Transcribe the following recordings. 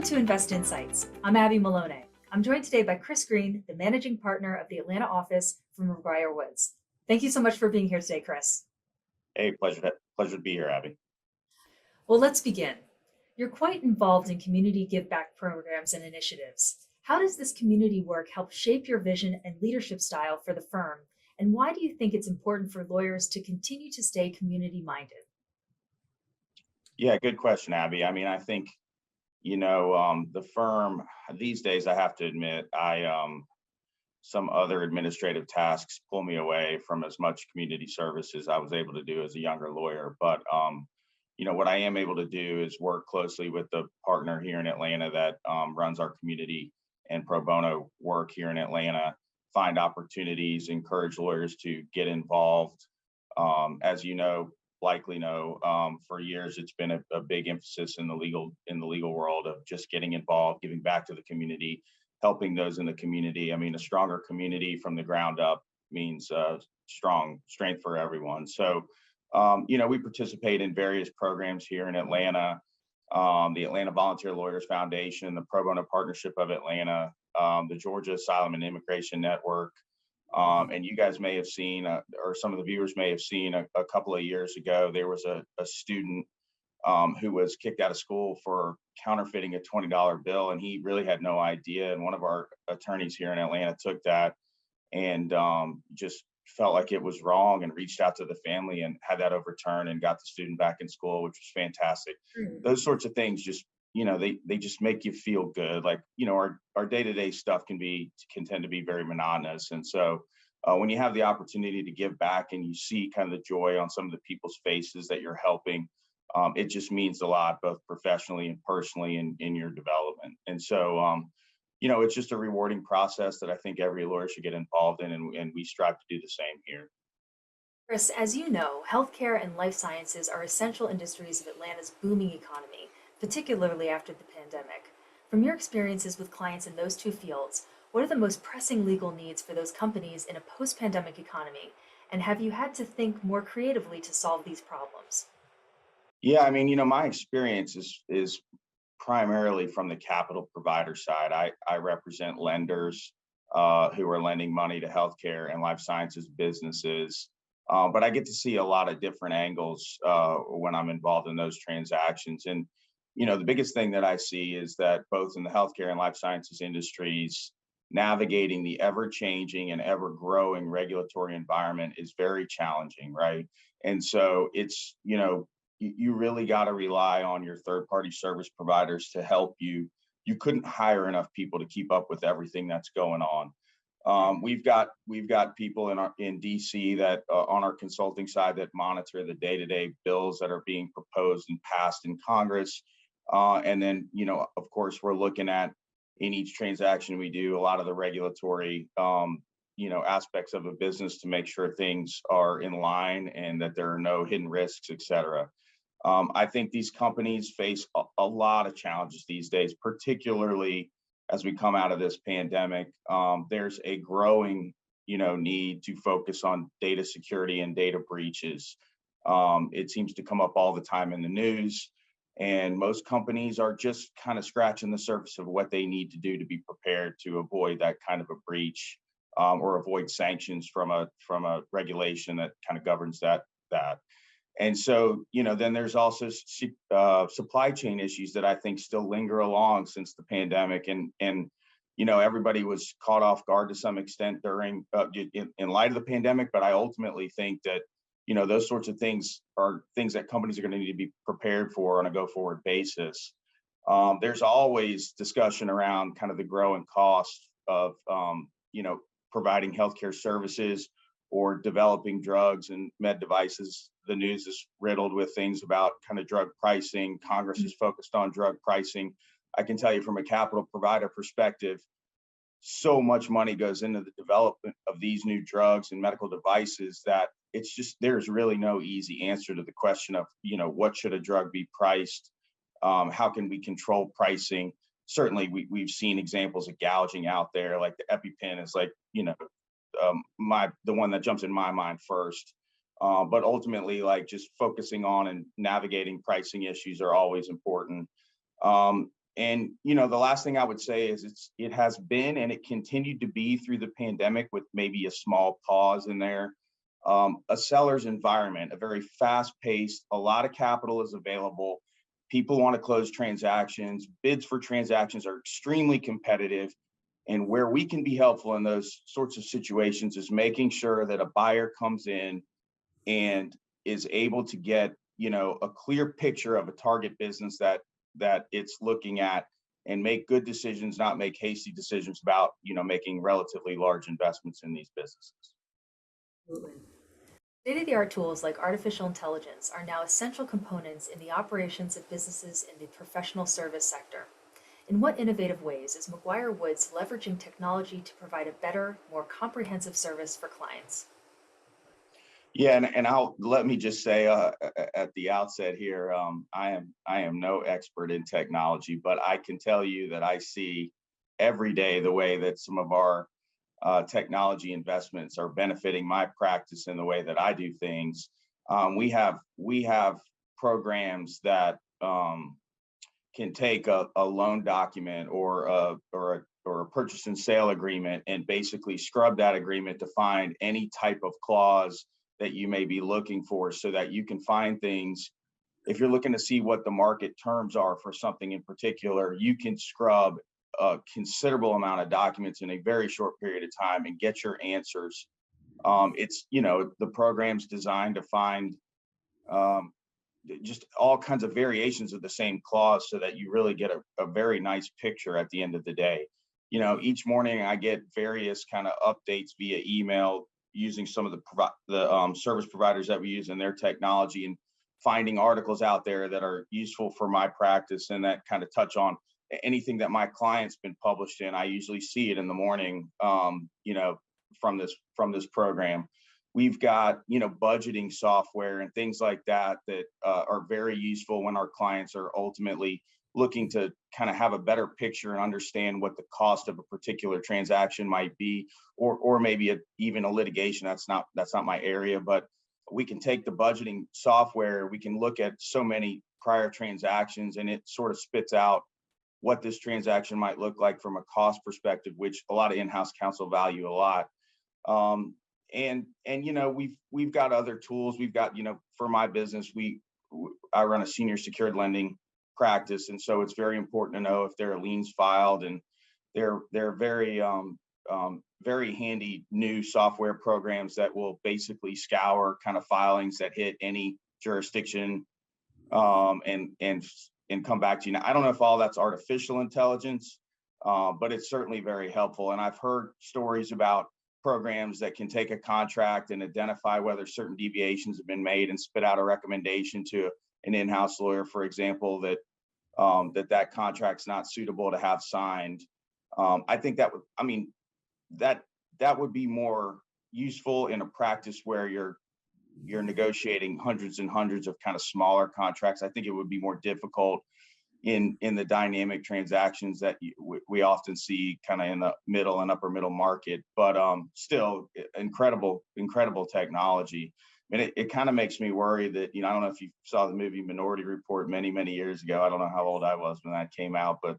to Invest Insights. I'm Abby Maloney. I'm joined today by Chris Greene, the managing partner of the Atlanta office from McGuireWoods. Thank you so much for being here today, Chris. Hey, pleasure to be here, Abby. Well, let's begin. You're quite involved in community give back programs and initiatives. How does this community work help shape your vision and leadership style for the firm? And why do you think it's important for lawyers to continue to stay community minded? Yeah, good question, Abby. I mean, I think, the firm these days, I have to admit, some other administrative tasks pull me away from as much community service as I was able to do as a younger lawyer. But, what I am able to do is work closely with the partner here in Atlanta that runs our community and pro bono work here in Atlanta, find opportunities, encourage lawyers to get involved. As you know, likely know, for years it's been a big emphasis in the legal world of just getting involved, giving back to the community, helping those in the community. I mean, a stronger community from the ground up means strong strength for everyone. So, we participate in various programs here in Atlanta, the Atlanta Volunteer Lawyers Foundation, the Pro Bono Partnership of Atlanta, the Georgia Asylum and Immigration Network. And you guys may have seen, or some of the viewers may have seen a couple of years ago, there was a student who was kicked out of school for counterfeiting a $20 bill, and he really had no idea. And one of our attorneys here in Atlanta took that and just felt like it was wrong and reached out to the family and had that overturned and got the student back in school, which was fantastic. Those sorts of things just, they just make you feel good. Like, our day-to-day stuff can tend to be very monotonous. And so when you have the opportunity to give back and you see kind of the joy on some of the people's faces that you're helping, it just means a lot, both professionally and personally in your development. And so, it's just a rewarding process that I think every lawyer should get involved in, and we strive to do the same here. Chris, as you know, healthcare and life sciences are essential industries of Atlanta's booming economy, particularly after the pandemic. From your experiences with clients in those two fields, what are the most pressing legal needs for those companies in a post pandemic economy? And have you had to think more creatively to solve these problems? Yeah, I mean, my experience is primarily from the capital provider side. I represent lenders who are lending money to healthcare and life sciences businesses. But I get to see a lot of different angles when I'm involved in those transactions. And, the biggest thing that I see is that both in the healthcare and life sciences industries, navigating the ever changing and ever growing regulatory environment is very challenging, right? And so it's, you really got to rely on your third party service providers to help you. You couldn't hire enough people to keep up with everything that's going on. We've got people in DC that on our consulting side that monitor the day-to-day bills that are being proposed and passed in Congress. And then, of course, we're looking at in each transaction we do a lot of the regulatory, aspects of a business to make sure things are in line and that there are no hidden risks, et cetera. I think these companies face a lot of challenges these days, particularly as we come out of this pandemic. There's a growing, need to focus on data security and data breaches. It seems to come up all the time in the news, and most companies are just kind of scratching the surface of what they need to do to be prepared to avoid that kind of a breach, or avoid sanctions from a regulation that kind of governs that. And so, then there's also supply chain issues that I think still linger along since the pandemic. And everybody was caught off guard to some extent during, in light of the pandemic. But I ultimately think that, those sorts of things are things that companies are going to need to be prepared for on a go forward basis. There's always discussion around kind of the growing cost of, providing healthcare services or developing drugs and med devices. The news is riddled with things about kind of drug pricing. Congress is focused on drug pricing. I can tell you from a capital provider perspective, so much money goes into the development of these new drugs and medical devices that it's just, there's really no easy answer to the question of, what should a drug be priced? How can we control pricing? Certainly we've seen examples of gouging out there, like the EpiPen is like, the one that jumps in my mind first. But ultimately, like just focusing on and navigating pricing issues are always important. And the last thing I would say is it has been and it continued to be through the pandemic, with maybe a small pause in there, a seller's environment, a very fast paced, a lot of capital is available. People want to close transactions. Bids for transactions are extremely competitive. And where we can be helpful in those sorts of situations is making sure that a buyer comes in and is able to get, a clear picture of a target business that it's looking at, and make good decisions, not make hasty decisions about, making relatively large investments in these businesses. Absolutely. State-of-the-art tools like artificial intelligence are now essential components in the operations of businesses in the professional service sector. In what innovative ways is McGuire Woods leveraging technology to provide a better, more comprehensive service for clients? Yeah, and I'll let me just say at the outset here, I am no expert in technology, but I can tell you that I see every day the way that some of our technology investments are benefiting my practice in the way that I do things. We have programs that can take a loan document or a purchase and sale agreement and basically scrub that agreement to find any type of clause that you may be looking for, so that you can find things. If you're looking to see what the market terms are for something in particular, you can scrub a considerable amount of documents in a very short period of time and get your answers. It's, the program's designed to find um, just all kinds of variations of the same clause, so that you really get a very nice picture at the end of the day. Each morning I get various kind of updates via email, using some of the service providers that we use in their technology, and finding articles out there that are useful for my practice and that kind of touch on anything that my client's been published in. I usually see it in the morning, from this program. We've got, budgeting software and things like that that are very useful when our clients are ultimately looking to kind of have a better picture and understand what the cost of a particular transaction might be, or maybe even a litigation. That's not my area, but we can take the budgeting software, we can look at so many prior transactions, and it sort of spits out what this transaction might look like from a cost perspective, which a lot of in-house counsel value a lot. And we've got other tools. We've got, for my business, I run a senior secured lending practice, and so it's very important to know if there are liens filed, and they're very handy new software programs that will basically scour kind of filings that hit any jurisdiction, and come back to you. Now, I don't know if all that's artificial intelligence, but it's certainly very helpful. And I've heard stories about programs that can take a contract and identify whether certain deviations have been made and spit out a recommendation to an in-house lawyer, for example, that contract's not suitable to have signed. I think that would be more useful in a practice where you're negotiating hundreds and hundreds of kind of smaller contracts. I think it would be more difficult in the dynamic transactions that we often see kind of in the middle and upper middle market, but still incredible technology. I mean, it kind of makes me worry that, I don't know if you saw the movie Minority Report many years ago. I don't know how old I was when that came out, but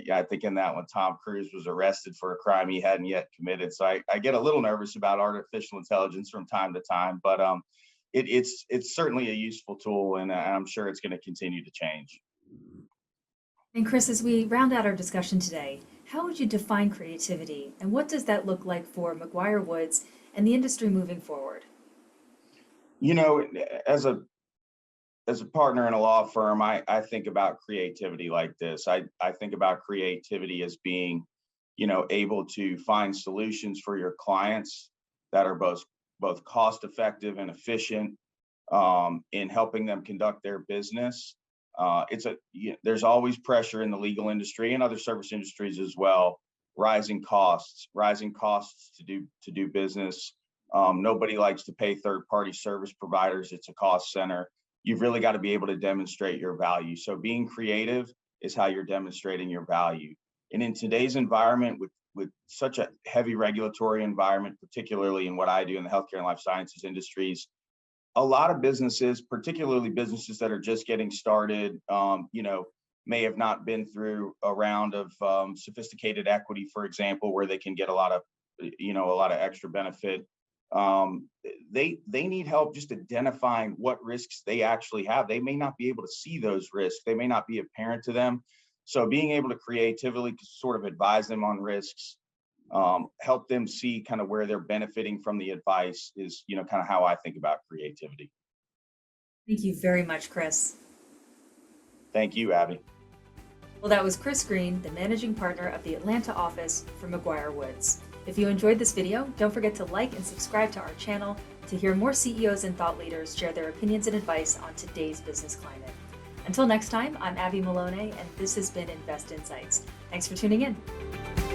yeah, I think in that one, Tom Cruise was arrested for a crime he hadn't yet committed. So I get a little nervous about artificial intelligence from time to time, but it's certainly a useful tool, and I'm sure it's going to continue to change. And Chris, as we round out our discussion today, how would you define creativity, and what does that look like for McGuire Woods and the industry moving forward? You know, as a partner in a law firm, I think about creativity like this. I think about creativity as being, able to find solutions for your clients that are both cost effective and efficient, in helping them conduct their business. There's always pressure in the legal industry and other service industries as well. Rising costs to do business. Nobody likes to pay third-party service providers. It's a cost center. You've really got to be able to demonstrate your value. So being creative is how you're demonstrating your value. And in today's environment, with such a heavy regulatory environment, particularly in what I do in the healthcare and life sciences industries, a lot of businesses, particularly businesses that are just getting started, may have not been through a round of sophisticated equity, for example, where they can get a lot of, a lot of extra benefit. They need help just identifying what risks they actually have. They may not be able to see those risks. They may not be apparent to them. So being able to creatively sort of advise them on risks, help them see kind of where they're benefiting from the advice is, kind of how I think about creativity. Thank you very much, Chris. Thank you, Abby. Well, that was Chris Greene, the managing partner of the Atlanta office for McGuireWoods. If you enjoyed this video, don't forget to like and subscribe to our channel to hear more CEOs and thought leaders share their opinions and advice on today's business climate. Until next time, I'm Abby Malone, and this has been Invest Insights. Thanks for tuning in.